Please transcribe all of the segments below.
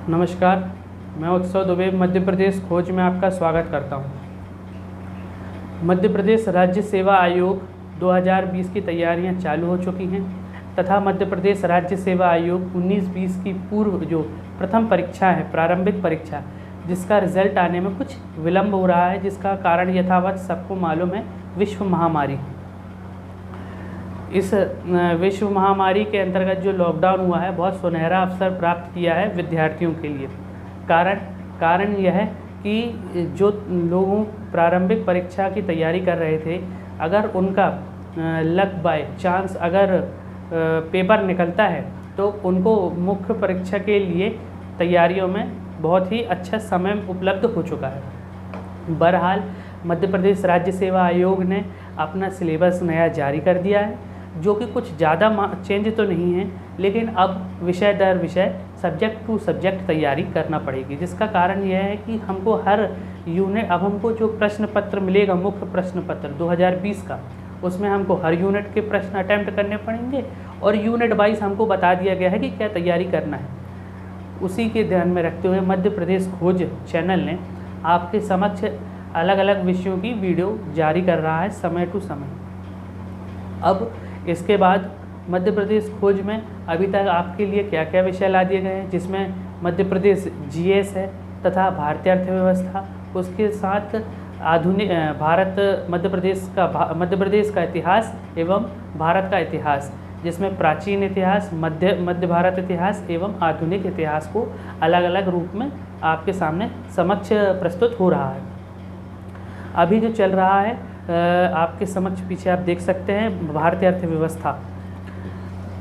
नमस्कार, मैं उत्सव दुबे मध्य प्रदेश खोज में आपका स्वागत करता हूं। मध्य प्रदेश राज्य सेवा आयोग 2020 की तैयारियां चालू हो चुकी हैं तथा मध्य प्रदेश राज्य सेवा आयोग 19-20 की पूर्व जो प्रथम परीक्षा है, प्रारंभिक परीक्षा, जिसका रिजल्ट आने में कुछ विलंब हो रहा है, जिसका कारण यथावत सबको मालूम है, विश्व महामारी। इस विश्व महामारी के अंतर्गत जो लॉकडाउन हुआ है, बहुत सुनहरा अवसर प्राप्त किया है विद्यार्थियों के लिए। कारण यह है कि जो लोगों प्रारंभिक परीक्षा की तैयारी कर रहे थे, अगर उनका लक बाय चांस अगर पेपर निकलता है तो उनको मुख्य परीक्षा के लिए तैयारियों में बहुत ही अच्छा समय उपलब्ध हो चुका है। बहरहाल मध्य प्रदेश राज्य सेवा आयोग ने अपना सिलेबस नया जारी कर दिया है, जो कि कुछ ज़्यादा चेंज तो नहीं है, लेकिन अब विषय दर विषय, सब्जेक्ट टू सब्जेक्ट तैयारी करना पड़ेगी। जिसका कारण यह है कि हमको हर यूनिट, अब हमको जो प्रश्न पत्र मिलेगा, मुख्य प्रश्न पत्र 2020 का, उसमें हमको हर यूनिट के प्रश्न अटैम्प्ट करने पड़ेंगे और यूनिट वाइज हमको बता दिया गया है कि क्या तैयारी करना है। उसी के ध्यान में रखते हुए मध्य प्रदेश खोज चैनल ने आपके समक्ष अलग अलग विषयों की वीडियो जारी कर रहा है समय टू समय। अब इसके बाद मध्य प्रदेश खोज में अभी तक आपके लिए क्या क्या विषय ला दिए गए हैं, जिसमें मध्य प्रदेश जीएस है तथा भारतीय अर्थव्यवस्था, उसके साथ आधुनिक मध्य प्रदेश का इतिहास एवं भारत का इतिहास, जिसमें प्राचीन इतिहास, मध्य भारत इतिहास एवं आधुनिक इतिहास को अलग अलग रूप में आपके सामने समक्ष प्रस्तुत हो रहा है। अभी जो चल रहा है आपके समक्ष पीछे आप देख सकते हैं, भारतीय अर्थव्यवस्था।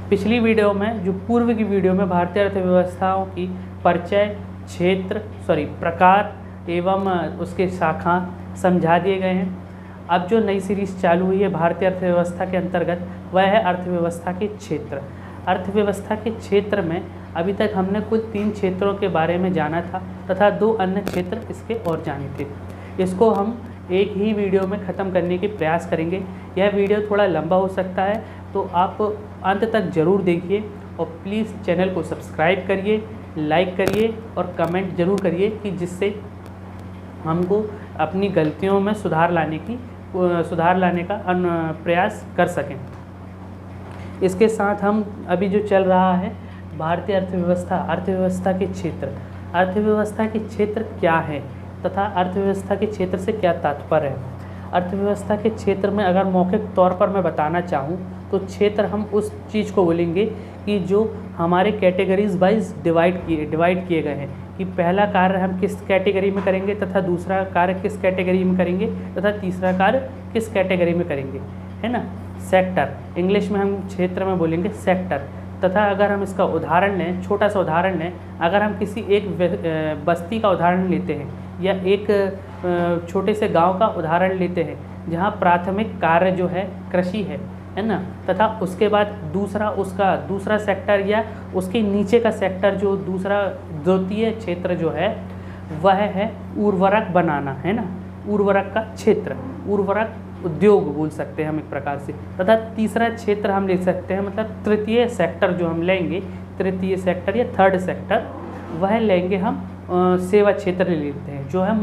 पिछली वीडियो में, जो पूर्व की वीडियो में, भारतीय अर्थव्यवस्थाओं की परिचय, प्रकार एवं उसके शाखा समझा दिए गए हैं। अब जो नई सीरीज़ चालू हुई है भारतीय अर्थव्यवस्था के अंतर्गत, वह है अर्थव्यवस्था के क्षेत्र। अर्थव्यवस्था के क्षेत्र में अभी तक हमने कुल 3 क्षेत्रों के बारे में जाना था तथा 2 अन्य क्षेत्र इसके और जाने थे। इसको हम एक ही वीडियो में ख़त्म करने की प्रयास करेंगे। यह वीडियो थोड़ा लंबा हो सकता है, तो आप अंत तक ज़रूर देखिए और प्लीज़ चैनल को सब्सक्राइब करिए, लाइक करिए और कमेंट ज़रूर करिए, कि जिससे हमको अपनी गलतियों में सुधार लाने का प्रयास कर सकें। इसके साथ हम अभी जो चल रहा है भारतीय अर्थव्यवस्था के क्षेत्र, अर्थव्यवस्था के क्षेत्र क्या है तथा अर्थव्यवस्था के क्षेत्र से क्या तात्पर्य है। अर्थव्यवस्था के क्षेत्र में अगर मौखिक तौर पर मैं बताना चाहूँ तो क्षेत्र हम उस चीज़ को बोलेंगे कि जो हमारे कैटेगरीज वाइज डिवाइड किए गए हैं, कि पहला कार्य हम किस कैटेगरी में करेंगे तथा दूसरा कार्य किस कैटेगरी में करेंगे तथा तीसरा कार्य किस कैटेगरी में करेंगे, है ना। सेक्टर, इंग्लिश में हम क्षेत्र में बोलेंगे सेक्टर। तथा अगर हम इसका उदाहरण लें, छोटा सा उदाहरण लें, अगर हम किसी एक बस्ती का उदाहरण लेते हैं या एक छोटे से गांव का उदाहरण लेते हैं, जहां प्राथमिक कार्य जो है कृषि है ना, तथा उसके बाद दूसरा सेक्टर या उसके नीचे का सेक्टर, जो द्वितीय क्षेत्र जो है, वह है उर्वरक बनाना, है ना, उर्वरक का क्षेत्र, उर्वरक उद्योग बोल सकते हैं हम एक प्रकार से। तथा तीसरा क्षेत्र हम ले सकते हैं, मतलब तृतीय सेक्टर जो हम लेंगे, तृतीय सेक्टर या थर्ड सेक्टर, वह लेंगे हम सेवा क्षेत्र ले लेते हैं, जो है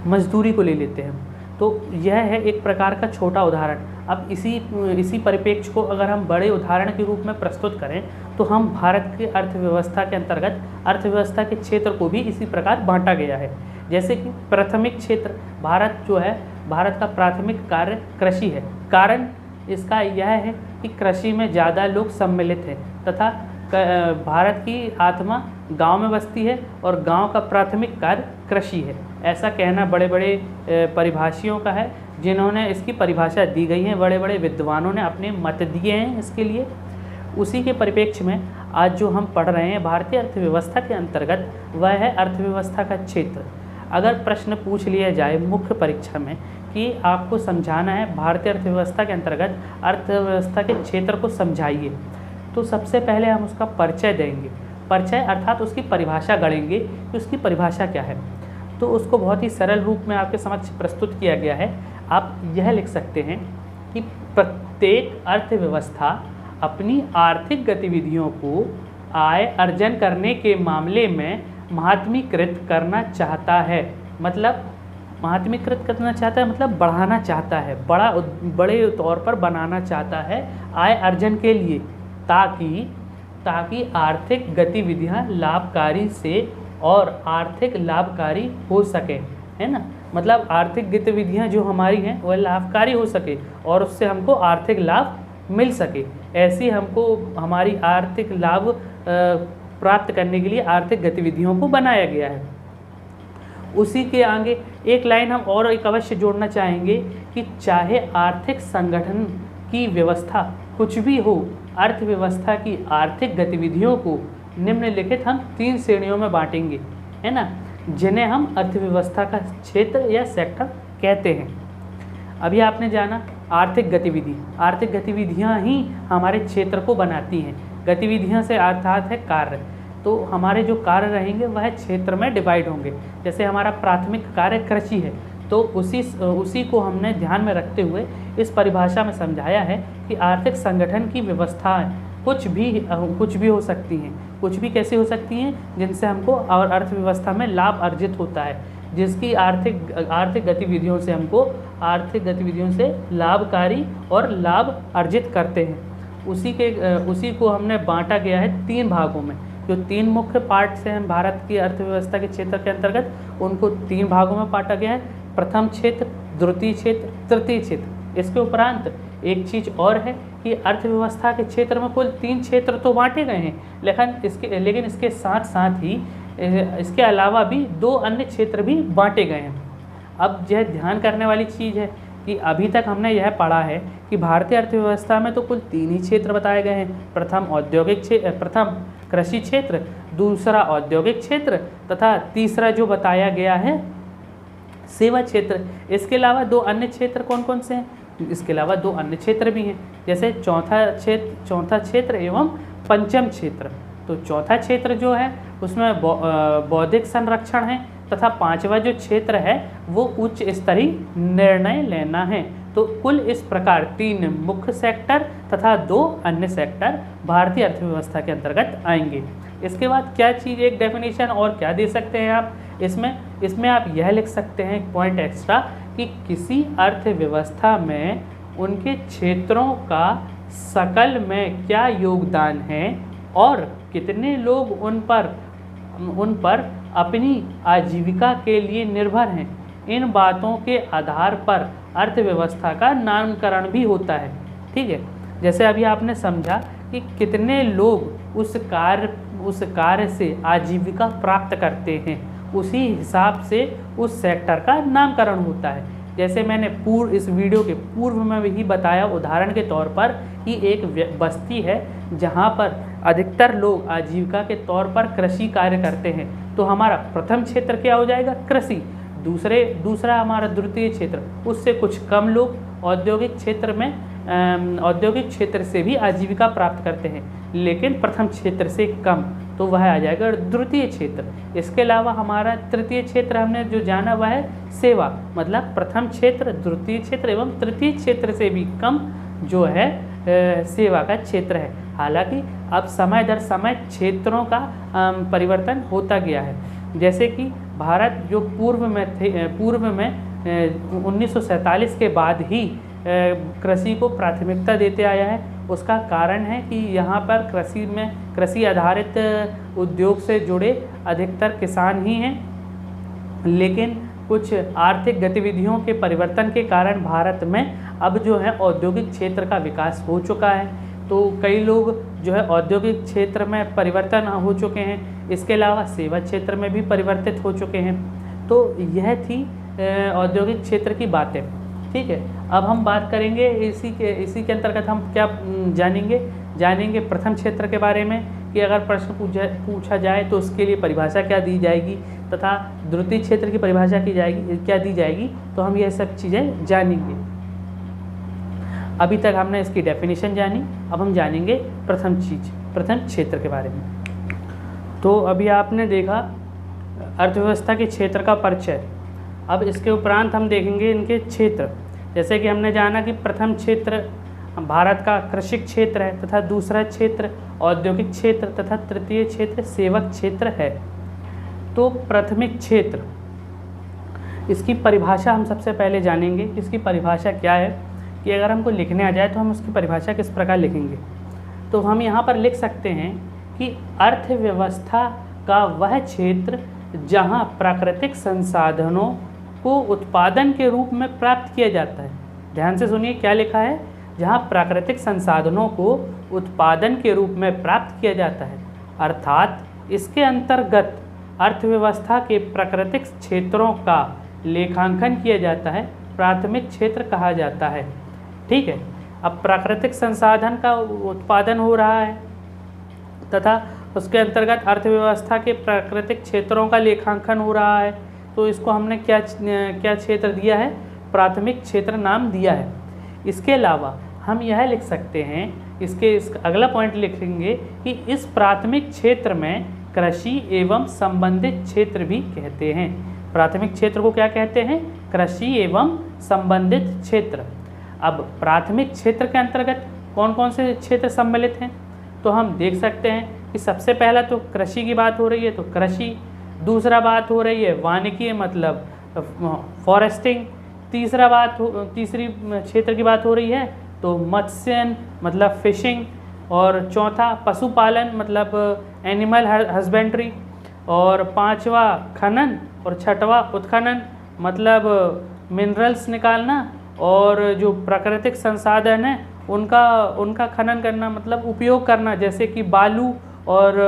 मजदूरी को ले लेते हैं। तो यह है एक प्रकार का छोटा उदाहरण। अब इसी परिप्रेक्ष्य को अगर हम बड़े उदाहरण के रूप में प्रस्तुत करें, तो हम भारत के अर्थव्यवस्था के अंतर्गत अर्थव्यवस्था के क्षेत्र को भी इसी प्रकार बांटा गया है। जैसे कि प्राथमिक क्षेत्र, भारत का प्राथमिक कार्य कृषि है। कारण इसका यह है कि कृषि में ज़्यादा लोग सम्मिलित हैं तथा भारत की आत्मा गांव में बसती है और गांव का प्राथमिक कार्य कृषि है। ऐसा कहना बड़े बड़े परिभाषियों का है, जिन्होंने इसकी परिभाषा दी गई है, बड़े बड़े विद्वानों ने अपने मत दिए हैं इसके लिए। उसी के परिप्रेक्ष्य में आज जो हम पढ़ रहे हैं भारतीय अर्थव्यवस्था के अंतर्गत, वह है अर्थव्यवस्था का क्षेत्र। अगर प्रश्न पूछ लिया जाए मुख्य परीक्षा में कि आपको समझाना है भारतीय अर्थव्यवस्था के अंतर्गत अर्थव्यवस्था के क्षेत्र को समझाइए, तो सबसे पहले हम उसका परिचय देंगे। परिचय अर्थात उसकी परिभाषा गढ़ेंगे कि उसकी परिभाषा क्या है। तो उसको बहुत ही सरल रूप में आपके समक्ष प्रस्तुत किया गया है। आप यह लिख सकते हैं कि प्रत्येक अर्थव्यवस्था अपनी आर्थिक गतिविधियों को आय अर्जन करने के मामले में महात्मीकृत करना चाहता है। मतलब महात्मीकृत करना चाहता है मतलब बढ़ाना चाहता है, बड़े तौर पर बनाना चाहता है आय अर्जन के लिए, ताकि आर्थिक गतिविधियां लाभकारी से और आर्थिक लाभकारी हो सके, है ना। मतलब आर्थिक गतिविधियां जो हमारी हैं वह लाभकारी हो सके और उससे हमको आर्थिक लाभ मिल सके। ऐसी हमको हमारी आर्थिक लाभ प्राप्त करने के लिए आर्थिक गतिविधियों को बनाया गया है। उसी के आगे एक लाइन हम और एक अवश्य जोड़ना चाहेंगे कि चाहे आर्थिक संगठन की व्यवस्था कुछ भी हो, अर्थव्यवस्था की आर्थिक गतिविधियों को निम्नलिखित हम 3 श्रेणियों में बांटेंगे, है ना, जिन्हें हम अर्थव्यवस्था का क्षेत्र या सेक्टर कहते हैं। अभी आपने जाना आर्थिक गतिविधियां ही हमारे क्षेत्र को बनाती हैं। गतिविधियां से अर्थात है कार्य, तो हमारे जो कार्य रहेंगे वह क्षेत्र में डिवाइड होंगे। जैसे हमारा प्राथमिक कार्य कृषि है, तो उसी को हमने ध्यान में रखते हुए इस परिभाषा में समझाया है कि आर्थिक संगठन की व्यवस्थाएं कुछ भी हो सकती हैं। कुछ भी कैसे हो सकती हैं? जिनसे हमको और अर्थव्यवस्था में लाभ अर्जित होता है, जिसकी आर्थिक गतिविधियों से हमको आर्थिक गतिविधियों से लाभकारी और लाभ अर्जित करते हैं। उसी को हमने बांटा गया है 3 भागों में। जो 3 मुख्य पार्ट से हम भारत की अर्थव्यवस्था के क्षेत्र के अंतर्गत उनको 3 भागों में बांटा गया है। प्रथम क्षेत्र, द्वितीय क्षेत्र, तृतीय क्षेत्र। इसके उपरांत एक चीज़ और है कि अर्थव्यवस्था के क्षेत्र में कुल 3 क्षेत्र तो बांटे गए हैं, लेकिन इसके साथ साथ ही इसके अलावा भी 2 अन्य क्षेत्र भी बांटे गए हैं। अब यह ध्यान करने वाली चीज़ है कि अभी तक हमने यह पढ़ा है कि भारतीय अर्थव्यवस्था में तो कुल 3 ही क्षेत्र बताए गए हैं। प्रथम कृषि क्षेत्र, दूसरा औद्योगिक क्षेत्र तथा तीसरा जो बताया गया है सेवा क्षेत्र। इसके अलावा 2 अन्य क्षेत्र कौन कौन से हैं? इसके अलावा 2 अन्य क्षेत्र भी हैं, जैसे चौथा क्षेत्र एवं पंचम क्षेत्र। तो चौथा क्षेत्र जो है उसमें बौद्धिक संरक्षण है तथा 5वां जो क्षेत्र है वो उच्च स्तरीय निर्णय लेना है। तो कुल इस प्रकार 3 मुख्य सेक्टर तथा 2 अन्य सेक्टर भारतीय अर्थव्यवस्था के अंतर्गत आएंगे। इसके बाद क्या चीज़ एक डेफिनेशन और क्या दे सकते हैं आप इसमें आप यह लिख सकते हैं पॉइंट एक्स्ट्रा कि किसी अर्थव्यवस्था में उनके क्षेत्रों का सकल में क्या योगदान है और कितने लोग उन पर अपनी आजीविका के लिए निर्भर हैं। इन बातों के आधार पर अर्थव्यवस्था का नामकरण भी होता है। ठीक है, जैसे अभी आपने समझा कि कितने लोग उस कार्य से आजीविका प्राप्त करते हैं, उसी हिसाब से उस सेक्टर का नामकरण होता है। जैसे मैंने इस वीडियो के पूर्व में भी बताया उदाहरण के तौर पर कि एक बस्ती है जहाँ पर अधिकतर लोग आजीविका के तौर पर कृषि कार्य करते हैं, तो हमारा प्रथम क्षेत्र क्या हो जाएगा? कृषि। दूसरा हमारा द्वितीय क्षेत्र, उससे कुछ कम लोग औद्योगिक क्षेत्र से भी आजीविका प्राप्त करते हैं, लेकिन प्रथम क्षेत्र से कम, तो वह आ जाएगा द्वितीय क्षेत्र। इसके अलावा हमारा तृतीय क्षेत्र हमने जो जाना वह है सेवा, मतलब प्रथम क्षेत्र, द्वितीय क्षेत्र एवं तृतीय क्षेत्र से भी कम जो है सेवा का क्षेत्र है। हालांकि अब समय दर समय क्षेत्रों का परिवर्तन होता गया है। जैसे कि भारत जो पूर्व में 1947 के बाद ही कृषि को प्राथमिकता देते आया है। उसका कारण है कि यहाँ पर कृषि आधारित उद्योग से जुड़े अधिकतर किसान ही हैं, लेकिन कुछ आर्थिक गतिविधियों के परिवर्तन के कारण भारत में अब जो है औद्योगिक क्षेत्र का विकास हो चुका है। तो कई लोग जो है औद्योगिक क्षेत्र में परिवर्तन हो चुके हैं, इसके अलावा सेवा क्षेत्र में भी परिवर्तित हो चुके हैं। तो यह थी औद्योगिक क्षेत्र की बातें। ठीक है, अब हम बात करेंगे इसी के अंतर्गत हम क्या जानेंगे प्रथम क्षेत्र के बारे में कि अगर प्रश्न पूछा जाए तो उसके लिए परिभाषा क्या दी जाएगी तथा द्वितीय क्षेत्र की परिभाषा क्या दी जाएगी, तो हम यह सब चीज़ें जानेंगे। अभी तक हमने इसकी डेफिनेशन जानी, अब हम जानेंगे प्रथम क्षेत्र के बारे में। तो अभी आपने देखा अर्थव्यवस्था के क्षेत्र का परिचय। अब इसके उपरांत हम देखेंगे इनके क्षेत्र। जैसे कि हमने जाना कि प्रथम क्षेत्र भारत का कृषि क्षेत्र है तथा दूसरा क्षेत्र औद्योगिक क्षेत्र तथा तृतीय क्षेत्र सेवक क्षेत्र है। तो प्राथमिक क्षेत्र, इसकी परिभाषा हम सबसे पहले जानेंगे। इसकी परिभाषा क्या है कि अगर हमको लिखने आ जाए तो हम उसकी परिभाषा किस प्रकार लिखेंगे। तो हम यहाँ पर लिख सकते हैं कि अर्थव्यवस्था का वह क्षेत्र जहाँ प्राकृतिक संसाधनों को उत्पादन के रूप में प्राप्त किया जाता है। ध्यान से सुनिए क्या लिखा है, जहाँ प्राकृतिक संसाधनों को उत्पादन के रूप में प्राप्त किया जाता है, अर्थात इसके अंतर्गत अर्थव्यवस्था के प्राकृतिक क्षेत्रों का लेखांकन किया जाता है, प्राथमिक क्षेत्र कहा जाता है। ठीक है, अब प्राकृतिक संसाधन का उत्पादन हो रहा है तथा उसके अंतर्गत अर्थव्यवस्था के प्राकृतिक क्षेत्रों का लेखांकन हो रहा है, तो इसको हमने क्या क्षेत्र दिया है, प्राथमिक क्षेत्र नाम दिया है। इसके अलावा हम यह लिख सकते हैं, इसका अगला पॉइंट लिखेंगे कि इस प्राथमिक क्षेत्र में कृषि एवं संबंधित क्षेत्र भी कहते हैं। प्राथमिक क्षेत्र को क्या कहते हैं, कृषि एवं संबंधित क्षेत्र। अब प्राथमिक क्षेत्र के अंतर्गत कौन कौन से क्षेत्र सम्मिलित हैं, तो हम देख सकते हैं कि सबसे पहला तो कृषि की बात हो रही है, तो कृषि, दूसरा बात हो रही है वानिकी मतलब फॉरेस्टिंग, तीसरी क्षेत्र की बात हो रही है तो मत्स्यन मतलब फिशिंग, और चौथा पशुपालन मतलब एनिमल हस्बेंड्री, और पांचवा खनन, और छठवा उत्खनन मतलब मिनरल्स निकालना, और जो प्राकृतिक संसाधन है उनका खनन करना मतलब उपयोग करना, जैसे कि बालू और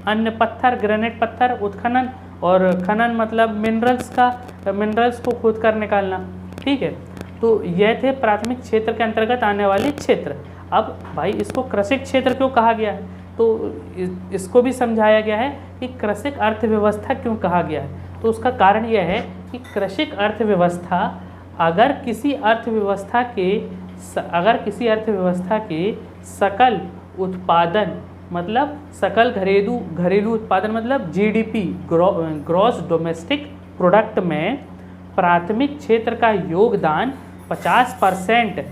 अन्य पत्थर, ग्रेनाइट पत्थर, उत्खनन, और खनन मतलब मिनरल्स को खोद कर निकालना। ठीक है, तो यह थे प्राथमिक क्षेत्र के अंतर्गत आने वाले क्षेत्र। अब भाई इसको कृषि क्षेत्र क्यों कहा गया है, तो इसको भी समझाया गया है कि कृषि अर्थव्यवस्था क्यों कहा गया है। तो उसका कारण यह है कि कृषि अर्थव्यवस्था अगर किसी अर्थव्यवस्था के सकल उत्पादन मतलब सकल घरेलू उत्पादन मतलब जीडीपी, ग्रॉस डोमेस्टिक प्रोडक्ट में प्राथमिक क्षेत्र का योगदान 50%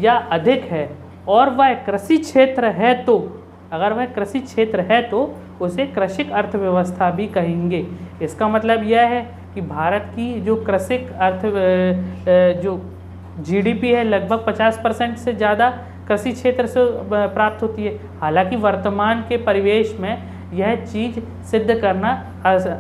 या अधिक है और वह कृषि क्षेत्र है, तो अगर वह कृषि क्षेत्र है तो उसे कृषि अर्थव्यवस्था भी कहेंगे। इसका मतलब यह है कि भारत की जो कृषि जो जीडीपी है लगभग 50% से ज़्यादा कृषि क्षेत्र से प्राप्त होती है। हालांकि वर्तमान के परिवेश में यह चीज़ सिद्ध करना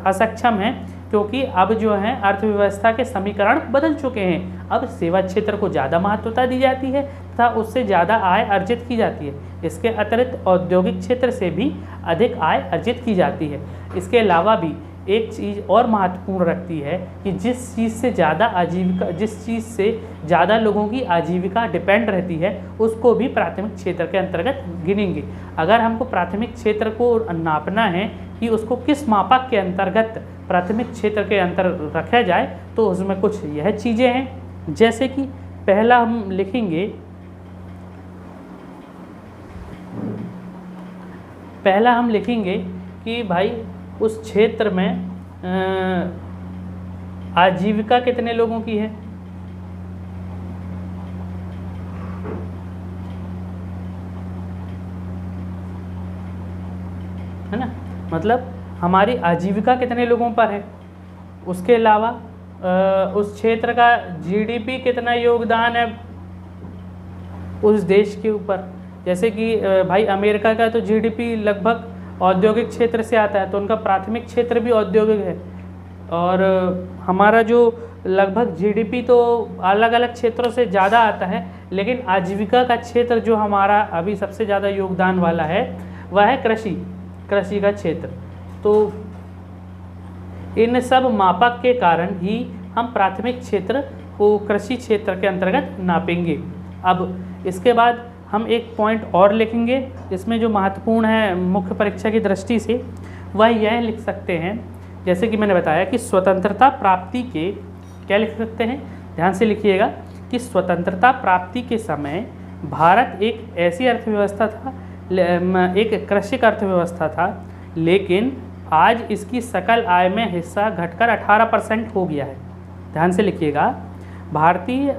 असक्षम है, क्योंकि अब जो है अर्थव्यवस्था के समीकरण बदल चुके हैं। अब सेवा क्षेत्र को ज़्यादा महत्वता दी जाती है तथा उससे ज़्यादा आय अर्जित की जाती है। इसके अतिरिक्त औद्योगिक क्षेत्र से भी अधिक आय अर्जित की जाती है। इसके अलावा भी एक चीज़ और महत्वपूर्ण रखती है कि जिस चीज़ से ज़्यादा लोगों की आजीविका डिपेंड रहती है उसको भी प्राथमिक क्षेत्र के अंतर्गत गिनेंगे। अगर हमको प्राथमिक क्षेत्र को नापना है कि उसको किस मापक के अंतर्गत प्राथमिक क्षेत्र के अंतर रखा जाए, तो उसमें कुछ यह चीज़ें हैं, जैसे कि पहला हम लिखेंगे कि भाई उस क्षेत्र में आजीविका कितने लोगों की है, ना, मतलब हमारी आजीविका कितने लोगों पर है। उसके अलावा उस क्षेत्र का जीडीपी कितना योगदान है उस देश के ऊपर। जैसे कि भाई अमेरिका का तो जीडीपी लगभग औद्योगिक क्षेत्र से आता है, तो उनका प्राथमिक क्षेत्र भी औद्योगिक है। और हमारा जो लगभग जीडीपी तो अलग अलग क्षेत्रों से ज़्यादा आता है, लेकिन आजीविका का क्षेत्र जो हमारा अभी सबसे ज़्यादा योगदान वाला है वह है कृषि का क्षेत्र। तो इन सब मापक के कारण ही हम प्राथमिक क्षेत्र को कृषि क्षेत्र के अंतर्गत नापेंगे। अब इसके बाद हम एक पॉइंट और लिखेंगे, इसमें जो महत्वपूर्ण है मुख्य परीक्षा की दृष्टि से, वह यह लिख सकते हैं, जैसे कि मैंने बताया कि स्वतंत्रता प्राप्ति के क्या लिख सकते हैं, ध्यान से लिखिएगा कि स्वतंत्रता प्राप्ति के समय भारत एक ऐसी अर्थव्यवस्था था, एक कृषि अर्थव्यवस्था था, लेकिन आज इसकी सकल आय में हिस्सा घटकर 18% हो गया है। ध्यान से लिखिएगा, भारतीय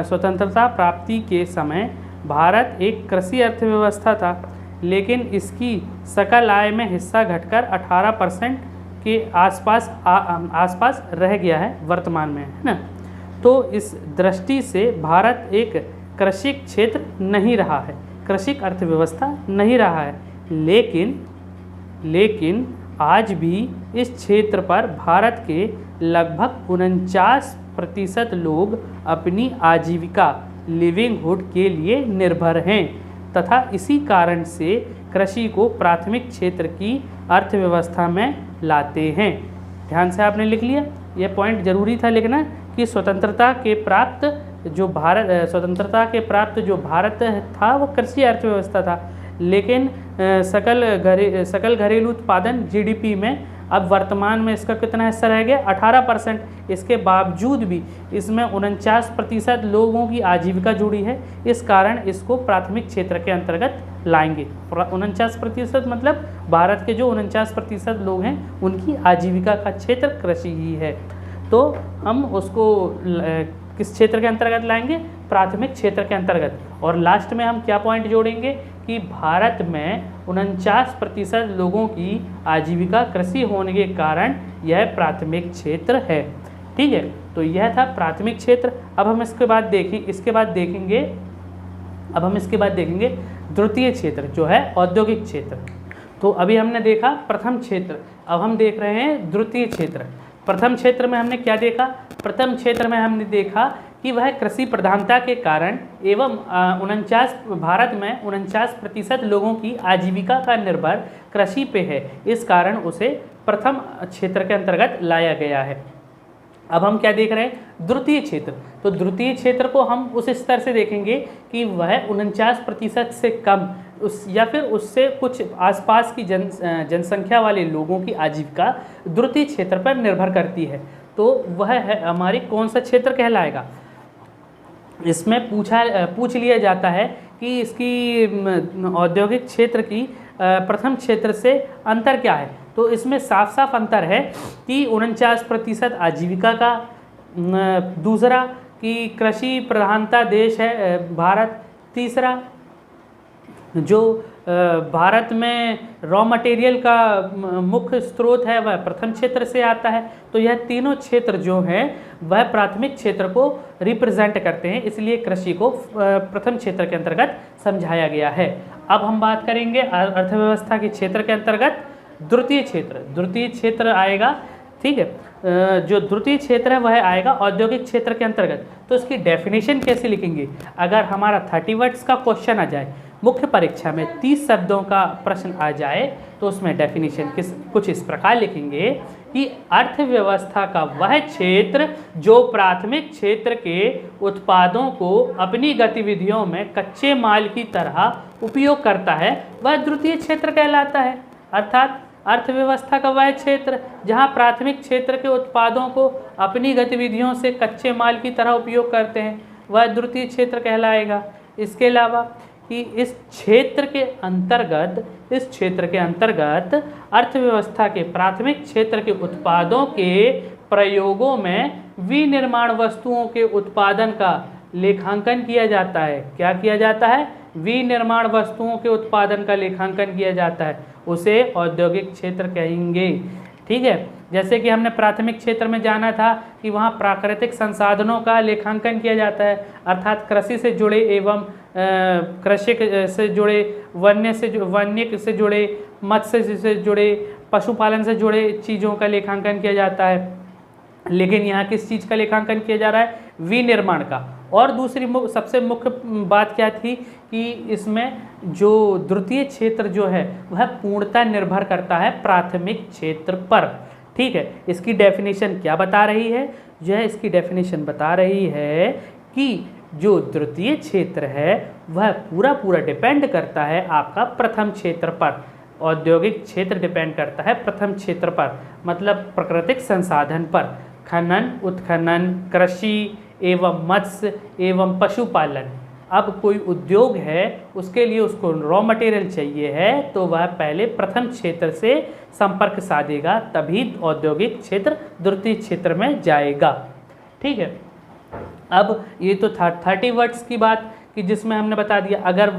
स्वतंत्रता प्राप्ति के समय भारत एक कृषि अर्थव्यवस्था था, लेकिन इसकी सकल आय में हिस्सा घटकर 18% के आसपास रह गया है वर्तमान में, है ना। तो इस दृष्टि से भारत एक कृषि क्षेत्र नहीं रहा है, कृषि अर्थव्यवस्था नहीं रहा है, लेकिन आज भी इस क्षेत्र पर भारत के लगभग 49% लोग अपनी आजीविका लिविंगहुड के लिए निर्भर हैं तथा इसी कारण से कृषि को प्राथमिक क्षेत्र की अर्थव्यवस्था में लाते हैं। ध्यान से आपने लिख लिया, यह पॉइंट जरूरी था लिखना कि स्वतंत्रता के प्राप्त जो भारत था वो कृषि अर्थव्यवस्था था, लेकिन सकल घरेलू उत्पादन जीडीपी में अब वर्तमान में इसका कितना हिस्सा रह गया, 18%। इसके बावजूद भी इसमें 49% लोगों की आजीविका जुड़ी है, इस कारण इसको प्राथमिक क्षेत्र के अंतर्गत लाएंगे। 49% मतलब भारत के जो 49% लोग हैं उनकी आजीविका का क्षेत्र कृषि ही है, तो हम उसको किस क्षेत्र के अंतर्गत लाएंगे, प्राथमिक क्षेत्र के अंतर्गत। और लास्ट में हम क्या पॉइंट जोड़ेंगे कि भारत में 49% लोगों की आजीविका कृषि होने के कारण यह प्राथमिक क्षेत्र है। ठीक है, तो यह था प्राथमिक क्षेत्र। अब हम इसके बाद देखेंगे द्वितीय क्षेत्र जो है औद्योगिक क्षेत्र। तो अभी हमने देखा प्रथम क्षेत्र, अब हम देख रहे हैं द्वितीय क्षेत्र। प्रथम क्षेत्र में हमने क्या देखा, प्रथम क्षेत्र में हमने देखा कि वह कृषि प्रधानता के कारण एवं भारत में 49% लोगों की आजीविका का निर्भर कृषि पे है, इस कारण उसे प्रथम क्षेत्र के अंतर्गत लाया गया है। अब हम क्या देख रहे हैं, द्वितीय क्षेत्र। तो द्वितीय क्षेत्र को हम उस स्तर से देखेंगे कि वह 49% से कम या फिर उससे कुछ आसपास की जनसंख्या वाले लोगों की आजीविका द्वितीय क्षेत्र पर निर्भर करती है। तो वह है हमारी कौन सा क्षेत्र कहलाएगा। इसमें पूछ लिया जाता है कि इसकी औद्योगिक क्षेत्र की प्रथम क्षेत्र से अंतर क्या है। तो इसमें साफ साफ अंतर है कि 49% आजीविका का, दूसरा कि कृषि प्रधानता देश है भारत, तीसरा जो भारत में रॉ मटेरियल का मुख्य स्रोत है वह प्रथम क्षेत्र से आता है। तो यह तीनों क्षेत्र जो हैं वह प्राथमिक क्षेत्र को रिप्रेजेंट करते हैं, इसलिए कृषि को प्रथम क्षेत्र के अंतर्गत समझाया गया है। अब हम बात करेंगे अर्थव्यवस्था के क्षेत्र के अंतर्गत द्वितीय क्षेत्र। द्वितीय क्षेत्र आएगा, ठीक है, जो द्वितीय क्षेत्र है वह आएगा औद्योगिक क्षेत्र के अंतर्गत। तो इसकी डेफिनेशन कैसे लिखेंगे, अगर हमारा 30 वर्ड्स का क्वेश्चन आ जाए, मुख्य परीक्षा में 30 शब्दों का प्रश्न आ जाए, तो उसमें डेफिनेशन कुछ इस प्रकार लिखेंगे कि अर्थव्यवस्था का वह क्षेत्र जो प्राथमिक क्षेत्र के उत्पादों को अपनी गतिविधियों में कच्चे माल की तरह उपयोग करता है वह द्वितीय क्षेत्र कहलाता है। अर्थात अर्थव्यवस्था का वह क्षेत्र जहां प्राथमिक क्षेत्र के उत्पादों को अपनी गतिविधियों से कच्चे माल की तरह उपयोग करते हैं वह द्वितीय क्षेत्र कहलाएगा। इसके अलावा कि इस क्षेत्र के अंतर्गत अर्थव्यवस्था के प्राथमिक क्षेत्र के उत्पादों के प्रयोगों में विनिर्माण वस्तुओं के उत्पादन का लेखांकन किया जाता है। क्या किया जाता है, विनिर्माण वस्तुओं के उत्पादन का लेखांकन किया जाता है, उसे औद्योगिक क्षेत्र कहेंगे। ठीक है, जैसे कि हमने प्राथमिक क्षेत्र में जाना था कि वहाँ प्राकृतिक संसाधनों का लेखांकन किया जाता है, अर्थात कृषि से जुड़े एवं कृषि से जुड़े, वन्य से जुड़े, मत्स्य से जुड़े, पशुपालन से जुड़े चीज़ों का लेखांकन किया जाता है। लेकिन यहाँ किस चीज़ का लेखांकन किया जा रहा है, विनिर्माण का। और दूसरी सबसे मुख्य बात क्या थी कि इसमें जो द्वितीय क्षेत्र जो है वह पूर्णतः निर्भर करता है प्राथमिक क्षेत्र पर। ठीक है, इसकी डेफिनेशन क्या बता रही है, यह इसकी डेफिनेशन बता रही है कि जो द्वितीय क्षेत्र है वह पूरा डिपेंड करता है आपका प्रथम क्षेत्र पर। औद्योगिक क्षेत्र डिपेंड करता है प्रथम क्षेत्र पर, मतलब प्राकृतिक संसाधन पर, खनन, उत्खनन, कृषि एवं मत्स्य एवं पशुपालन। अब कोई उद्योग है उसके लिए उसको रॉ मटेरियल चाहिए है तो वह पहले प्रथम क्षेत्र से संपर्क साधेगा, तभी औद्योगिक क्षेत्र द्वितीय क्षेत्र में जाएगा। ठीक है, अब ये तो 30 वर्ड्स की बात कि जिसमें हमने बता दिया अगर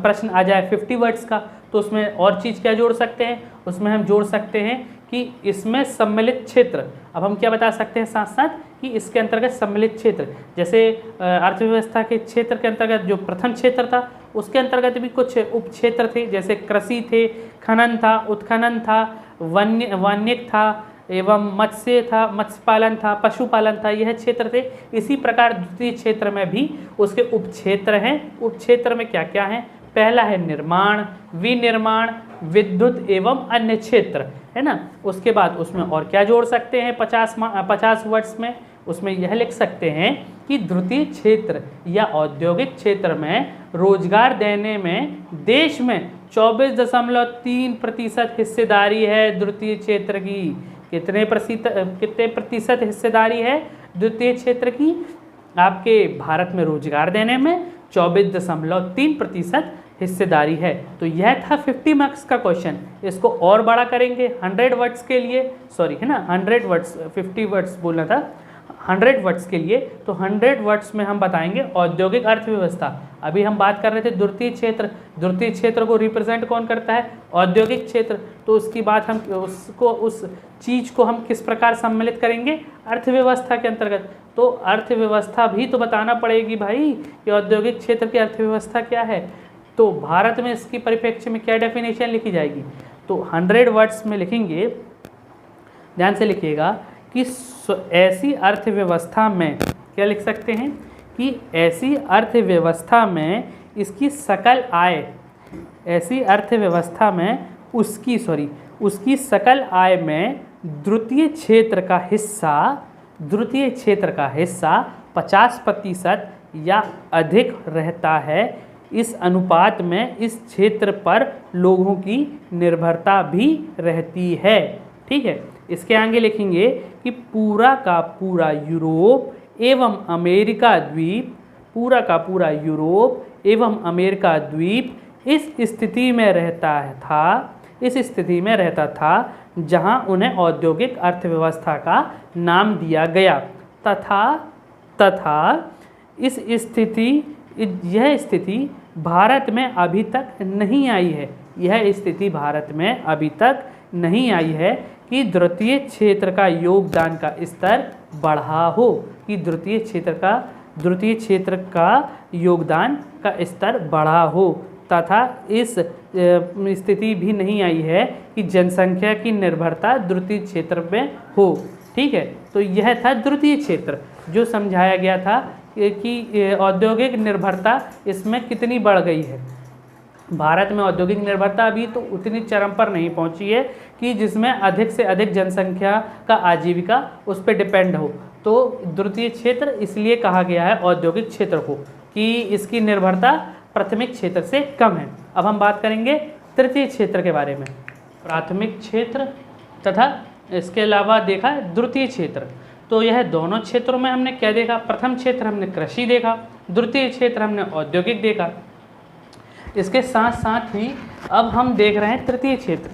प्रश्न आ जाए 50 वर्ड्स का तो उसमें और चीज़ क्या जोड़ सकते हैं, उसमें हम जोड़ सकते हैं कि इसमें सम्मिलित क्षेत्र। अब हम क्या बता सकते हैं साथ साथ कि इसके अंतर्गत सम्मिलित क्षेत्र, जैसे अर्थव्यवस्था के क्षेत्र के अंतर्गत जो प्रथम क्षेत्र था उसके अंतर्गत भी कुछ उप क्षेत्र थे, जैसे कृषि थे, खनन था, उत्खनन था, वाणिज्य था एवं मत्स्य था, मत्स्य पालन था, पशुपालन था, यह क्षेत्र थे। इसी प्रकार द्वितीय क्षेत्र में भी उसके उप क्षेत्र हैं। उप क्षेत्र में क्या क्या है, पहला है निर्माण, विनिर्माण, विद्युत एवं अन्य क्षेत्र, है ना। उसके बाद उसमें और क्या जोड़ सकते हैं 50 वर्ड्स में, उसमें यह लिख सकते हैं कि द्वितीय क्षेत्र या औद्योगिक क्षेत्र में रोजगार देने में देश में 24.3% हिस्सेदारी है द्वितीय क्षेत्र की। कितने प्रतिशत हिस्सेदारी है द्वितीय क्षेत्र की आपके भारत में रोजगार देने में? 24.3% हिस्सेदारी है। तो यह था 50 मार्क्स का क्वेश्चन। इसको और बड़ा करेंगे 100 वर्ड्स के लिए, सॉरी है ना 100 वर्ड्स, 50 वर्ड्स बोलना था, 100 वर्ड्स के लिए। तो 100 वर्ड्स में हम बताएंगे औद्योगिक अर्थव्यवस्था। अभी हम बात कर रहे थे द्वितीय क्षेत्र, द्वितीय क्षेत्र को रिप्रेजेंट कौन करता है? औद्योगिक क्षेत्र। तो उसकी बात हम उस चीज़ को हम किस प्रकार सम्मिलित करेंगे? अर्थव्यवस्था के अंतर्गत। तो अर्थव्यवस्था भी तो बताना पड़ेगी भाई कि औद्योगिक क्षेत्र की अर्थव्यवस्था क्या है। तो भारत में इसकी परिप्रेक्ष्य में क्या डेफिनेशन लिखी जाएगी? तो 100 वर्ड्स में लिखेंगे, ध्यान से लिखिएगा कि ऐसी अर्थव्यवस्था में क्या लिख सकते हैं कि ऐसी अर्थव्यवस्था में इसकी सकल आय, ऐसी अर्थव्यवस्था में उसकी सकल आय में द्वितीय क्षेत्र का हिस्सा 50% या अधिक रहता है। इस अनुपात में इस क्षेत्र पर लोगों की निर्भरता भी रहती है। ठीक है, इसके आगे लिखेंगे कि पूरा का पूरा यूरोप एवं अमेरिका द्वीप, पूरा का पूरा यूरोप एवं अमेरिका द्वीप इस स्थिति में रहता था जहां उन्हें औद्योगिक अर्थव्यवस्था का नाम दिया गया तथा यह स्थिति भारत में अभी तक नहीं आई है। यह स्थिति भारत में अभी तक नहीं आई है कि द्वितीय क्षेत्र का योगदान का स्तर बढ़ा हो, कि द्वितीय क्षेत्र का योगदान का स्तर बढ़ा हो, तथा इस स्थिति भी नहीं आई है कि जनसंख्या की निर्भरता द्वितीय क्षेत्र में हो। ठीक है, तो यह था द्वितीय क्षेत्र जो समझाया गया था कि औद्योगिक निर्भरता इसमें कितनी बढ़ गई है। भारत में औद्योगिक निर्भरता अभी तो उतनी चरम पर नहीं पहुंची है कि जिसमें अधिक से अधिक जनसंख्या का आजीविका उस पर डिपेंड हो। तो द्वितीय क्षेत्र इसलिए कहा गया है औद्योगिक क्षेत्र को कि इसकी निर्भरता प्राथमिक क्षेत्र से कम है। अब हम बात करेंगे तृतीय क्षेत्र के बारे में। प्राथमिक क्षेत्र तथा इसके अलावा देखा द्वितीय क्षेत्र। तो यह दोनों क्षेत्रों में हमने क्या देखा? प्रथम क्षेत्र हमने कृषि देखा, द्वितीय क्षेत्र हमने औद्योगिक देखा। इसके साथ साथ ही अब हम देख रहे हैं तृतीय क्षेत्र।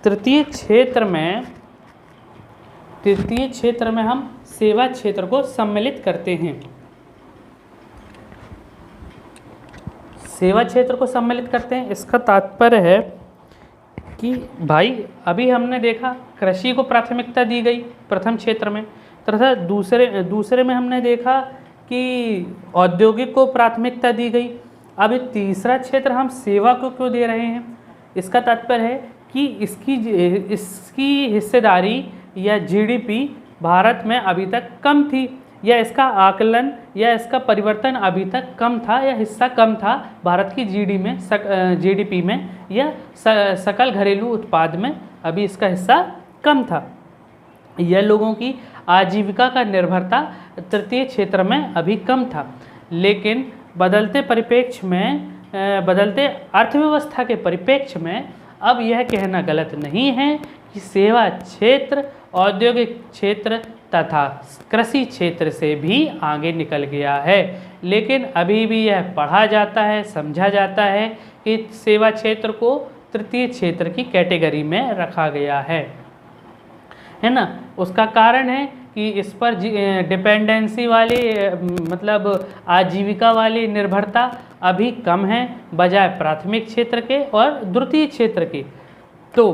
तृतीय क्षेत्र में हम सेवा क्षेत्र को सम्मिलित करते हैं। सेवा क्षेत्र को सम्मिलित करते हैं, इसका तात्पर्य है कि भाई अभी हमने देखा कृषि को प्राथमिकता दी गई प्रथम क्षेत्र में, तथा दूसरे में हमने देखा कि औद्योगिक को प्राथमिकता दी गई। अब तीसरा क्षेत्र हम सेवा को क्यों दे रहे हैं? इसका तात्पर्य है कि इसकी हिस्सेदारी या जीडीपी भारत में अभी तक कम थी, या इसका आकलन या इसका परिवर्तन अभी तक कम था, या हिस्सा कम था भारत की जीडीपी में या सकल घरेलू उत्पाद में अभी इसका हिस्सा कम था। यह लोगों की आजीविका का निर्भरता तृतीय क्षेत्र में अभी कम था। लेकिन बदलते अर्थव्यवस्था के परिप्रेक्ष्य में अब यह कहना गलत नहीं है कि सेवा क्षेत्र औद्योगिक क्षेत्र तथा कृषि क्षेत्र से भी आगे निकल गया है। लेकिन अभी भी यह पढ़ा जाता है, समझा जाता है कि सेवा क्षेत्र को तृतीय क्षेत्र की कैटेगरी में रखा गया है ना। उसका कारण है कि कि इस पर डिपेंडेंसी वाली मतलब आजीविका वाली निर्भरता अभी कम है बजाय प्राथमिक क्षेत्र के और द्वितीय क्षेत्र के। तो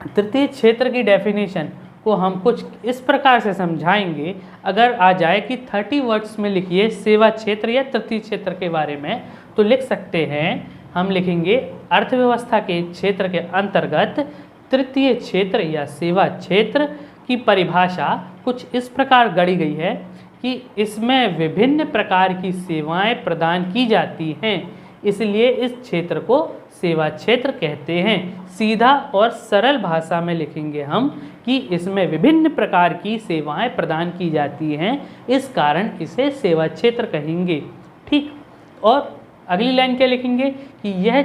तृतीय क्षेत्र की डेफिनेशन को हम कुछ इस प्रकार से समझाएंगे। अगर आ जाए कि 30 वर्ड्स में लिखिए सेवा क्षेत्र या तृतीय क्षेत्र के बारे में, तो लिख सकते हैं, हम लिखेंगे अर्थव्यवस्था के क्षेत्र के अंतर्गत तृतीय क्षेत्र या सेवा क्षेत्र की परिभाषा कुछ इस प्रकार गढ़ी गई है कि इसमें विभिन्न प्रकार की सेवाएं प्रदान की जाती हैं, इसलिए इस क्षेत्र को सेवा क्षेत्र कहते हैं। सीधा और सरल भाषा में लिखेंगे हम कि इसमें विभिन्न प्रकार की सेवाएं प्रदान की जाती हैं, इस कारण इसे सेवा क्षेत्र कहेंगे। ठीक, और अगली लाइन क्या लिखेंगे कि यह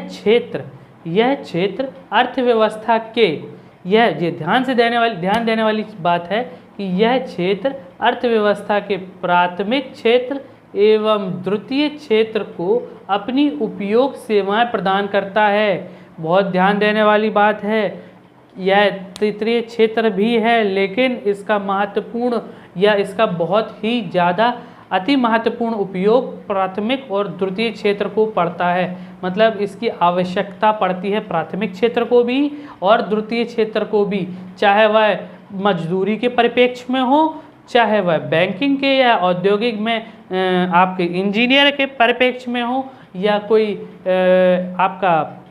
क्षेत्र अर्थव्यवस्था के, यह ध्यान देने वाली बात है कि यह क्षेत्र अर्थव्यवस्था के प्राथमिक क्षेत्र एवं द्वितीय क्षेत्र को अपनी उपयोग सेवाएं प्रदान करता है। बहुत ध्यान देने वाली बात है, यह तृतीय क्षेत्र भी है, लेकिन इसका महत्वपूर्ण या इसका बहुत ही ज़्यादा अति महत्वपूर्ण उपयोग प्राथमिक और द्वितीय क्षेत्र को पड़ता है। मतलब इसकी आवश्यकता पड़ती है प्राथमिक क्षेत्र को भी और द्वितीय क्षेत्र को भी, चाहे वह मजदूरी के परिप्रेक्ष्य में हो, चाहे वह बैंकिंग के या औद्योगिक में आपके इंजीनियर के परिप्रेक्ष्य में हो, या कोई आपका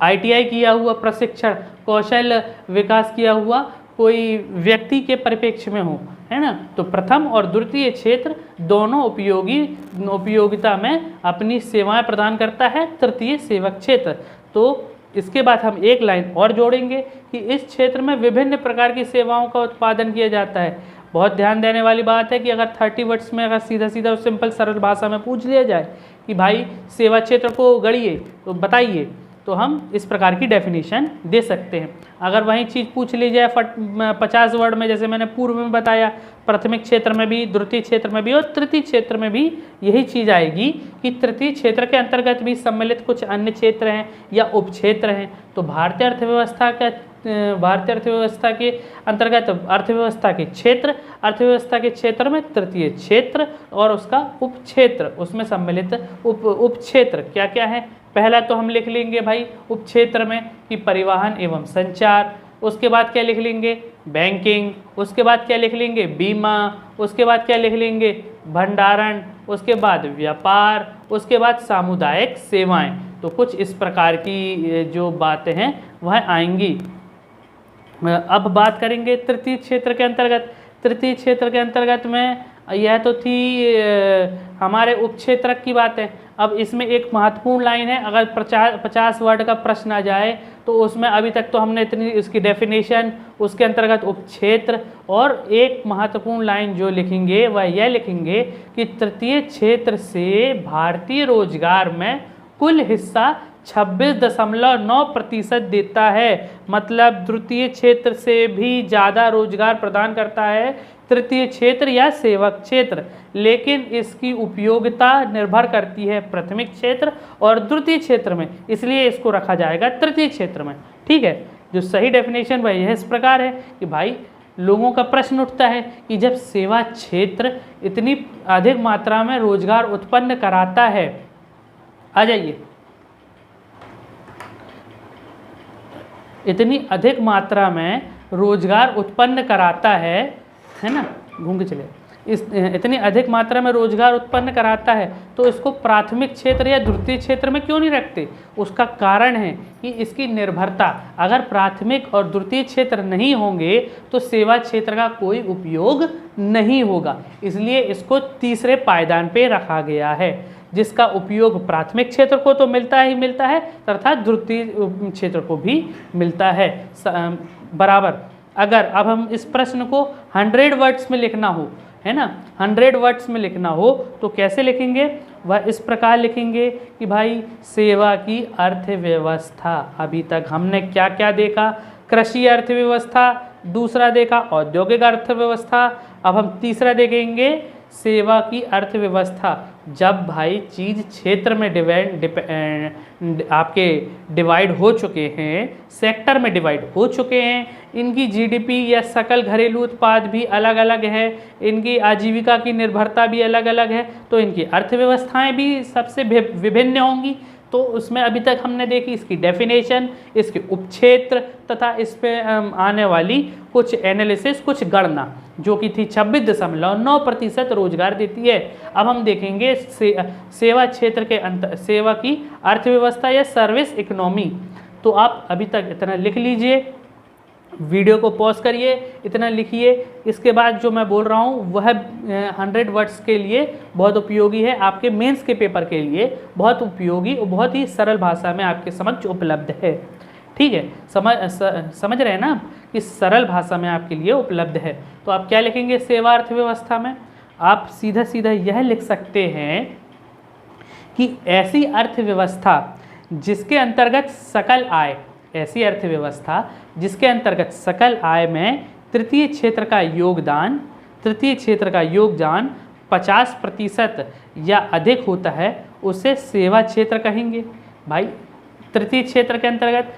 ITI किया हुआ प्रशिक्षण कौशल विकास किया हुआ कोई व्यक्ति के परिप्रेक्ष्य में हो, है ना। तो प्रथम और द्वितीय क्षेत्र दोनों उपयोगिता में अपनी सेवाएं प्रदान करता है तृतीय सेवक क्षेत्र। तो इसके बाद हम एक लाइन और जोड़ेंगे कि इस क्षेत्र में विभिन्न प्रकार की सेवाओं का उत्पादन किया जाता है। बहुत ध्यान देने वाली बात है कि अगर 30 वर्ड्स में अगर सीधा सीधा और सिंपल सरल भाषा में पूछ लिया जाए कि भाई सेवा क्षेत्र को गढ़िए तो बताइए, तो हम इस प्रकार की डेफिनेशन दे सकते हैं। अगर वही चीज़ पूछ ली जाए 50 वर्ड में, जैसे मैंने पूर्व में बताया, प्राथमिक क्षेत्र में भी, द्वितीय क्षेत्र में भी और तृतीय क्षेत्र में भी यही चीज़ आएगी कि तृतीय क्षेत्र के अंतर्गत भी सम्मिलित कुछ अन्य क्षेत्र हैं या उपक्षेत्र हैं। तो भारतीय अर्थव्यवस्था के अंतर्गत अर्थव्यवस्था के क्षेत्र में तृतीय क्षेत्र और उसका उपक्षेत्र, उसमें सम्मिलित उपक्षेत्र क्या क्या है। पहला तो हम लिख लेंगे भाई उपक्षेत्र में कि परिवहन एवं संचार, उसके बाद क्या लिख लेंगे बैंकिंग, उसके बाद क्या लिख लेंगे बीमा, उसके बाद क्या लिख लेंगे भंडारण, उसके बाद व्यापार, उसके बाद सामुदायिक सेवाएं। तो कुछ इस प्रकार की जो बातें हैं वह आएंगी। अब बात करेंगे तृतीय क्षेत्र के अंतर्गत। तृतीय क्षेत्र के अंतर्गत में यह तो थी हमारे उपक्षेत्र की बात है। अब इसमें एक महत्वपूर्ण लाइन है, अगर 50 वर्ड का प्रश्न आ जाए तो उसमें अभी तक तो हमने इतनी इसकी डेफिनेशन, उसके अंतर्गत उपक्षेत्र, और एक महत्वपूर्ण लाइन जो लिखेंगे वह यह लिखेंगे कि तृतीय क्षेत्र से भारतीय रोजगार में कुल हिस्सा 26.9% देता है। मतलब द्वितीय क्षेत्र से भी ज़्यादा रोजगार प्रदान करता है तृतीय क्षेत्र या सेवक क्षेत्र, लेकिन इसकी उपयोगिता निर्भर करती है प्राथमिक क्षेत्र और द्वितीय क्षेत्र में, इसलिए इसको रखा जाएगा तृतीय क्षेत्र में। ठीक है, जो सही डेफिनेशन वह यह इस प्रकार है कि भाई लोगों का प्रश्न उठता है कि जब सेवा क्षेत्र इतनी अधिक मात्रा में रोजगार उत्पन्न कराता है, आ जाइए, इतनी अधिक मात्रा में रोजगार उत्पन्न कराता है ना, घूम के चले, इतनी अधिक मात्रा में रोजगार उत्पन्न कराता है, तो इसको प्राथमिक क्षेत्र या द्वितीय क्षेत्र में क्यों नहीं रखते। उसका कारण है कि इसकी निर्भरता, अगर प्राथमिक और द्वितीय क्षेत्र नहीं होंगे तो सेवा क्षेत्र का कोई उपयोग नहीं होगा, इसलिए इसको तीसरे पायदान पे रखा गया है, जिसका उपयोग प्राथमिक क्षेत्र को तो मिलता ही मिलता है तथा द्वितीय क्षेत्र को भी मिलता है बराबर। अगर अब हम इस प्रश्न को 100 वर्ड्स में लिखना हो, है ना, 100 वर्ड्स में लिखना हो तो कैसे लिखेंगे, वह इस प्रकार लिखेंगे कि भाई सेवा की अर्थव्यवस्था, अभी तक हमने क्या क्या देखा, कृषि अर्थव्यवस्था, दूसरा देखा औद्योगिक अर्थव्यवस्था, अब हम तीसरा देखेंगे सेवा की अर्थव्यवस्था, जब भाई चीज़ क्षेत्र में आपके डिवाइड हो चुके हैं, सेक्टर में डिवाइड हो चुके हैं, इनकी जीडीपी या सकल घरेलू उत्पाद भी अलग अलग है, इनकी आजीविका की निर्भरता भी अलग अलग है, तो इनकी अर्थव्यवस्थाएं भी सबसे विभिन्न होंगी। तो उसमें अभी तक हमने देखी इसकी डेफिनेशन, इसके उपक्षेत्र तथा इस पे आने वाली कुछ एनालिसिस, कुछ गणना, जो कि थी 26.9% रोजगार देती है। अब हम देखेंगे सेवा क्षेत्र के अंतर, सेवा की अर्थव्यवस्था या सर्विस इकोनॉमी। तो आप अभी तक इतना लिख लीजिए, वीडियो को पॉज करिए, इतना लिखिए। इसके बाद जो मैं बोल रहा हूँ वह 100 वर्ड्स के लिए बहुत उपयोगी है, आपके मेंस के पेपर के लिए बहुत उपयोगी और बहुत ही सरल भाषा में आपके समक्ष उपलब्ध है। ठीक है, समझ रहे हैं ना कि सरल भाषा में आपके लिए उपलब्ध है। तो आप क्या लिखेंगे सेवा अर्थव्यवस्था में? आप सीधा सीधा यह लिख सकते हैं कि ऐसी अर्थव्यवस्था जिसके अंतर्गत सकल आय, ऐसी अर्थव्यवस्था जिसके अंतर्गत सकल आय में तृतीय क्षेत्र का योगदान 50% या अधिक होता है, उसे सेवा क्षेत्र कहेंगे। भाई तृतीय क्षेत्र के अंतर्गत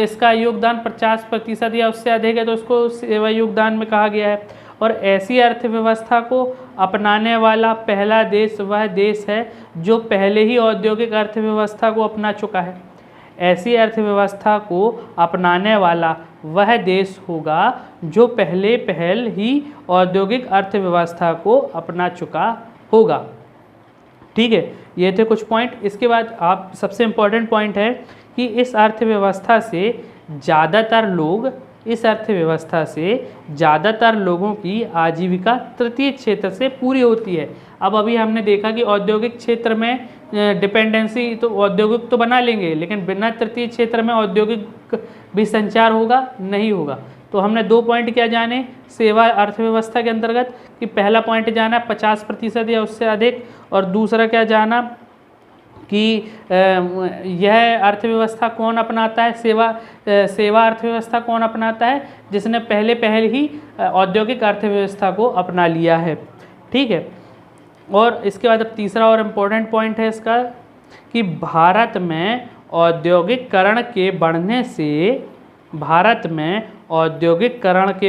इसका योगदान 50% या उससे अधिक है तो उसको सेवा योगदान में कहा गया है। और ऐसी अर्थव्यवस्था को अपनाने वाला पहला देश वह देश है जो पहले ही औद्योगिक अर्थव्यवस्था को अपना चुका है। ऐसी अर्थव्यवस्था को अपनाने वाला वह देश होगा जो पहल ही औद्योगिक अर्थव्यवस्था को अपना चुका होगा। ठीक है, ये थे कुछ पॉइंट। इसके बाद आप सबसे इम्पोर्टेंट पॉइंट है कि इस अर्थव्यवस्था से ज़्यादातर लोगों की आजीविका तृतीय क्षेत्र से पूरी होती है। अब अभी हमने देखा कि औद्योगिक क्षेत्र में डिपेंडेंसी, तो औद्योगिक तो बना लेंगे लेकिन बिना तृतीय क्षेत्र में औद्योगिक भी संचार होगा नहीं होगा। तो हमने 2 पॉइंट क्या जाने सेवा अर्थव्यवस्था के अंतर्गत कि पहला पॉइंट जाना 50% या उससे अधिक, और दूसरा क्या जाना कि यह अर्थव्यवस्था कौन अपनाता है, सेवा अर्थव्यवस्था कौन अपनाता है, जिसने पहल ही औद्योगिक अर्थव्यवस्था को अपना लिया है। ठीक है, और इसके बाद अब तीसरा और इम्पोर्टेंट पॉइंट है इसका कि भारत में औद्योगिकरण के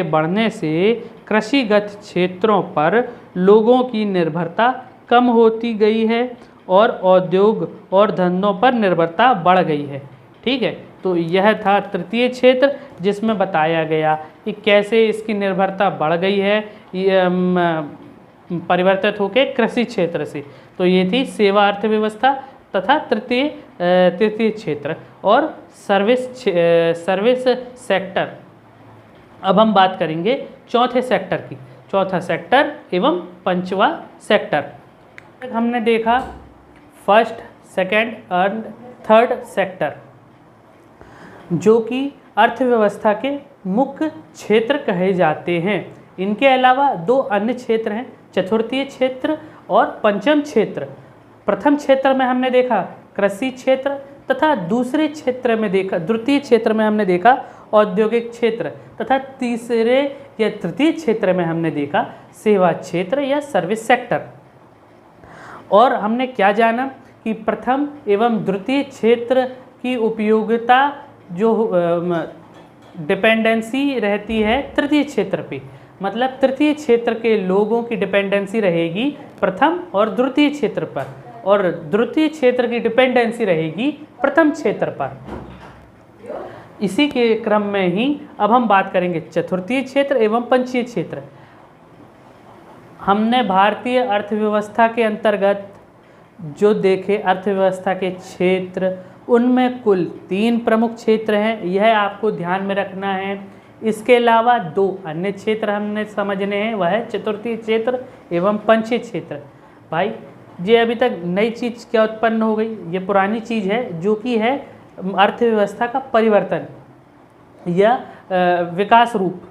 बढ़ने से कृषिगत क्षेत्रों पर लोगों की निर्भरता कम होती गई है और उद्योग और धंधों पर निर्भरता बढ़ गई है। ठीक है, तो यह था तृतीय क्षेत्र जिसमें बताया गया कि कैसे इसकी निर्भरता बढ़ गई है परिवर्तित होकर कृषि क्षेत्र से। तो ये थी सेवा अर्थव्यवस्था तथा तृतीय क्षेत्र और सर्विस सेक्टर। अब हम बात करेंगे चौथे सेक्टर की, चौथा सेक्टर एवं पांचवा सेक्टर। हमने देखा first, second and third sector जो कि अर्थव्यवस्था के मुख्य क्षेत्र कहे जाते हैं। इनके अलावा 2 अन्य क्षेत्र हैं, चतुर्थीय क्षेत्र और पंचम क्षेत्र। प्रथम क्षेत्र में हमने देखा कृषि क्षेत्र तथा द्वितीय क्षेत्र में हमने देखा औद्योगिक क्षेत्र तथा तीसरे या तृतीय क्षेत्र में हमने देखा सेवा क्षेत्र या सर्विस सेक्टर। और हमने क्या जाना कि प्रथम एवं द्वितीय क्षेत्र की उपयोगिता जो डिपेंडेंसी रहती है तृतीय क्षेत्र पे, मतलब तृतीय क्षेत्र के लोगों की डिपेंडेंसी रहेगी प्रथम और द्वितीय क्षेत्र पर, और द्वितीय क्षेत्र की डिपेंडेंसी रहेगी प्रथम क्षेत्र पर। इसी के क्रम में ही अब हम बात करेंगे चतुर्थीय क्षेत्र एवं पंचीय क्षेत्र। हमने भारतीय अर्थव्यवस्था के अंतर्गत जो देखे अर्थव्यवस्था के क्षेत्र, उनमें कुल 3 प्रमुख क्षेत्र हैं, यह आपको ध्यान में रखना है। इसके अलावा 2 अन्य क्षेत्र हमने समझने हैं, वह है चतुर्थीय क्षेत्र एवं पंचीय क्षेत्र। भाई ये अभी तक नई चीज़ क्या उत्पन्न हो गई, ये पुरानी चीज़ है जो कि है अर्थव्यवस्था का परिवर्तन या विकास रूप।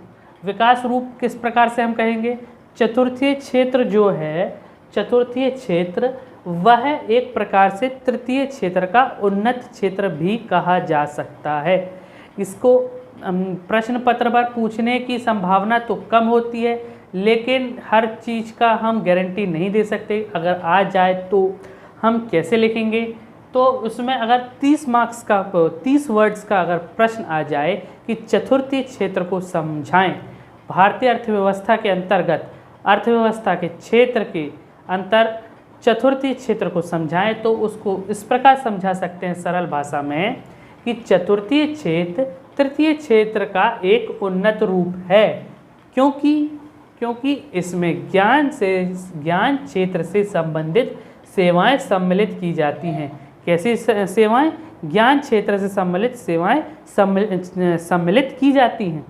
विकास रूप किस प्रकार से हम कहेंगे, चतुर्थीय क्षेत्र जो है, चतुर्थीय क्षेत्र वह एक प्रकार से तृतीय क्षेत्र का उन्नत क्षेत्र भी कहा जा सकता है। इसको प्रश्न पत्र पर पूछने की संभावना तो कम होती है, लेकिन हर चीज़ का हम गारंटी नहीं दे सकते। अगर आ जाए तो हम कैसे लिखेंगे, तो उसमें अगर 30 मार्क्स का 30 वर्ड्स का अगर प्रश्न आ जाए कि चतुर्थीय क्षेत्र को समझाएं, भारतीय अर्थव्यवस्था के अंतर्गत अर्थव्यवस्था के क्षेत्र के अंतर चतुर्थीय क्षेत्र को समझाएं, तो उसको इस प्रकार समझा सकते हैं सरल भाषा में कि चतुर्थीय क्षेत्र तृतीय क्षेत्र का एक उन्नत रूप है, क्योंकि इसमें ज्ञान क्षेत्र से संबंधित सेवाएं सम्मिलित की जाती हैं। कैसी सेवाएं? ज्ञान क्षेत्र से सम्मिलित सेवाएं सम्मिलित की जाती हैं।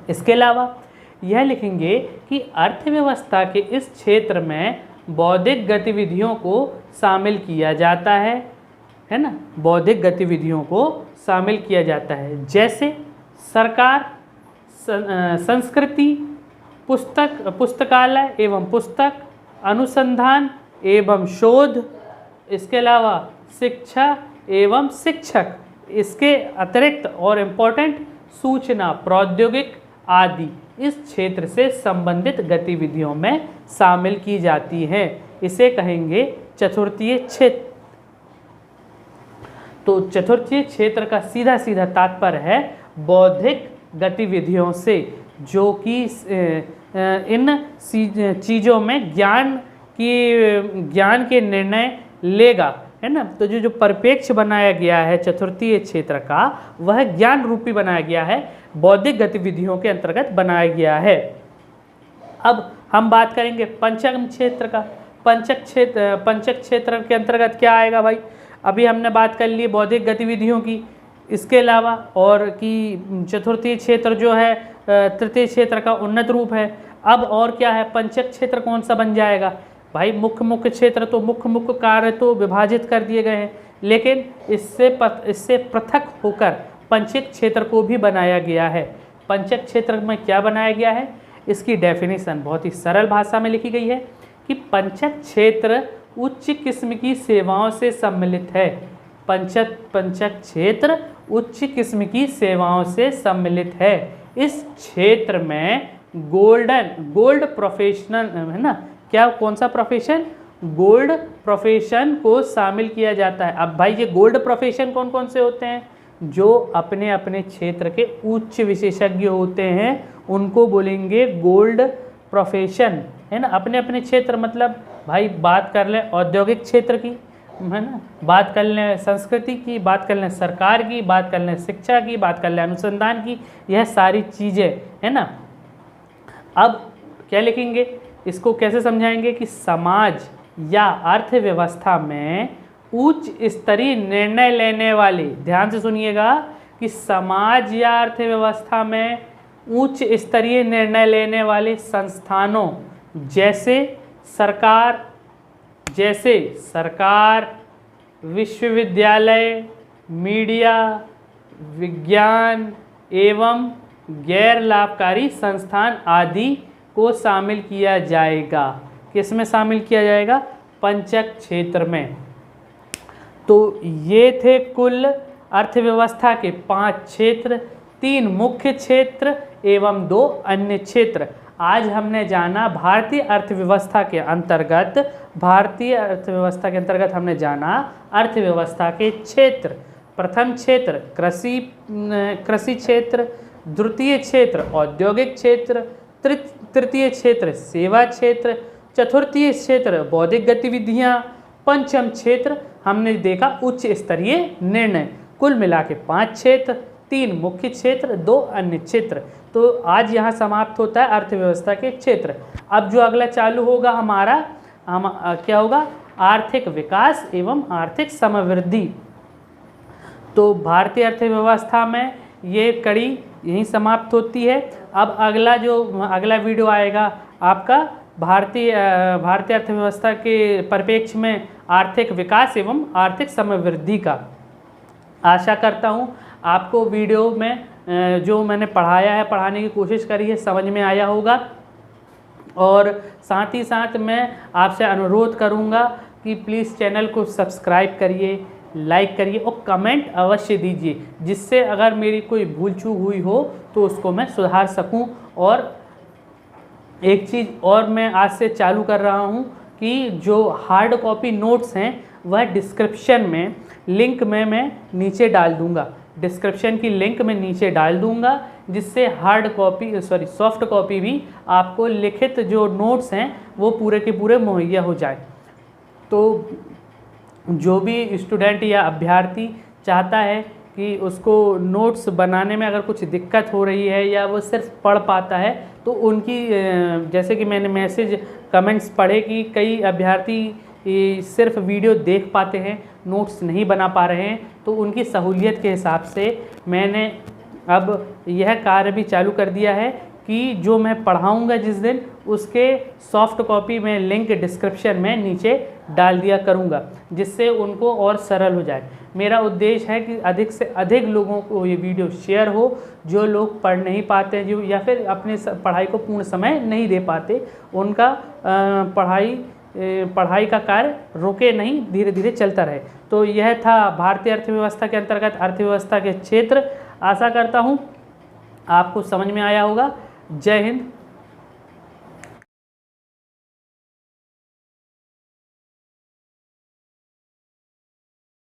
इसके अलावा यह लिखेंगे कि अर्थव्यवस्था के इस क्षेत्र में बौद्धिक गतिविधियों को शामिल किया जाता है ना, बौद्धिक गतिविधियों को शामिल किया जाता है, जैसे सरकार, संस्कृति, पुस्तकालय एवं पुस्तक, अनुसंधान एवं शोध, इसके अलावा शिक्षा एवं शिक्षक, इसके अतिरिक्त और इम्पोर्टेंट सूचना प्रौद्योगिक आदि इस क्षेत्र से संबंधित गतिविधियों में शामिल की जाती हैं। इसे कहेंगे चतुर्थीय क्षेत्र। तो चतुर्थीय क्षेत्र का सीधा सीधा तात्पर्य है बौद्धिक गतिविधियों से, जो कि इन चीज़ों में ज्ञान के निर्णय लेगा, है ना। तो जो परिप्रेक्ष्य बनाया गया है चतुर्थीय क्षेत्र का, वह ज्ञान रूपी बनाया गया है, बौद्धिक गतिविधियों के अंतर्गत बनाया गया है। अब हम बात करेंगे पंचक क्षेत्र का। पंचक क्षेत्र के अंतर्गत क्या आएगा भाई? अभी हमने बात कर ली बौद्धिक गतिविधियों की, इसके अलावा और कि चतुर्थीय क्षेत्र जो है तृतीय क्षेत्र का उन्नत रूप है। अब और क्या है? पंचक क्षेत्र कौन सा बन जाएगा भाई? मुख्य क्षेत्र तो मुख्य कार्य तो विभाजित कर दिए गए हैं, लेकिन इससे पृथक होकर पंचक क्षेत्र को भी बनाया गया है। पंचक क्षेत्र में क्या बनाया गया है? इसकी डेफिनेशन बहुत ही सरल भाषा में लिखी गई है कि पंचक क्षेत्र उच्च किस्म की सेवाओं से सम्मिलित है। पंचक क्षेत्र उच्च किस्म की सेवाओं से सम्मिलित है। इस क्षेत्र में गोल्ड प्रोफेशनल, है ना, क्या कौन सा प्रोफेशन? गोल्ड प्रोफेशन को शामिल किया जाता है। अब भाई ये गोल्ड प्रोफेशन कौन कौन से होते हैं? जो अपने अपने क्षेत्र के उच्च विशेषज्ञ होते हैं, उनको बोलेंगे गोल्ड प्रोफेशन, है ना। अपने अपने क्षेत्र मतलब भाई बात कर लें औद्योगिक क्षेत्र की, है ना, बात कर लें संस्कृति की, बात कर लें सरकार की, बात कर लें शिक्षा की, बात कर लें अनुसंधान की, यह सारी चीज़ें, है ना। अब क्या लिखेंगे? इसको कैसे समझाएंगे कि समाज या अर्थव्यवस्था में उच्च स्तरीय निर्णय लेने वाले, ध्यान से सुनिएगा कि समाज या अर्थव्यवस्था में उच्च स्तरीय निर्णय लेने वाले संस्थानों जैसे सरकार, विश्वविद्यालय, मीडिया, विज्ञान एवं गैर लाभकारी संस्थान आदि को शामिल किया जाएगा। किस में शामिल किया जाएगा? पंचक क्षेत्र में। तो ये थे कुल अर्थव्यवस्था के 5 क्षेत्र, 3 मुख्य क्षेत्र एवं 2 अन्य क्षेत्र। आज हमने जाना भारतीय अर्थव्यवस्था के अंतर्गत हमने जाना अर्थव्यवस्था के क्षेत्र। प्रथम क्षेत्र कृषि क्षेत्र, द्वितीय क्षेत्र औद्योगिक क्षेत्र, तृतीय क्षेत्र सेवा क्षेत्र, चतुर्थीय क्षेत्र बौद्धिक गतिविधियां, पंचम क्षेत्र हमने देखा उच्च स्तरीय निर्णय। कुल मिला के 5 क्षेत्र, 3 मुख्य क्षेत्र, 2 अन्य क्षेत्र। तो आज यहाँ समाप्त होता है अर्थव्यवस्था के क्षेत्र। अब जो अगला चालू होगा हमारा क्या होगा? आर्थिक विकास एवं आर्थिक समृद्धि। तो भारतीय अर्थव्यवस्था में ये कड़ी यहीं समाप्त होती है। अब अगला वीडियो आएगा आपका भारतीय अर्थव्यवस्था के परिप्रेक्ष्य में आर्थिक विकास एवं आर्थिक समृद्धि का। आशा करता हूँ आपको वीडियो में जो मैंने पढ़ाने की कोशिश करी है समझ में आया होगा। और साथ ही साथ मैं आपसे अनुरोध करूँगा कि प्लीज़ चैनल को सब्सक्राइब करिए, लाइक करिए और कमेंट अवश्य दीजिए, जिससे अगर मेरी कोई भूल चूक हुई हो तो उसको मैं सुधार सकूं और एक चीज़ और मैं आज से चालू कर रहा हूँ कि जो हार्ड कॉपी नोट्स हैं वह डिस्क्रिप्शन में लिंक में मैं नीचे डाल दूँगा, डिस्क्रिप्शन की लिंक मैं नीचे डाल दूँगा, जिससे सॉफ्ट कॉपी भी आपको लिखित जो नोट्स हैं वो पूरे के पूरे मुहैया हो जाए। तो जो भी स्टूडेंट या अभ्यर्थी चाहता है कि उसको नोट्स बनाने में अगर कुछ दिक्कत हो रही है या वो सिर्फ पढ़ पाता है, तो उनकी जैसे कि मैंने मैसेज कमेंट्स पढ़े कि कई अभ्यर्थी सिर्फ वीडियो देख पाते हैं, नोट्स नहीं बना पा रहे हैं, तो उनकी सहूलियत के हिसाब से मैंने अब यह कार्य भी चालू कर दिया है कि जो मैं पढ़ाऊँगा जिस दिन, उसके सॉफ्ट कॉपी में लिंक डिस्क्रिप्शन में नीचे डाल दिया करूँगा, जिससे उनको और सरल हो जाए। मेरा उद्देश्य है कि अधिक से अधिक लोगों को ये वीडियो शेयर हो, जो लोग पढ़ नहीं पाते, जो या फिर अपने पढ़ाई को पूर्ण समय नहीं दे पाते, उनका पढ़ाई का कार्य रुके नहीं, धीरे धीरे चलता रहे। तो यह था भारतीय अर्थव्यवस्था के अंतर्गत अर्थव्यवस्था के क्षेत्र। आशा करता हूँ आपको समझ में आया होगा। जय हिंद।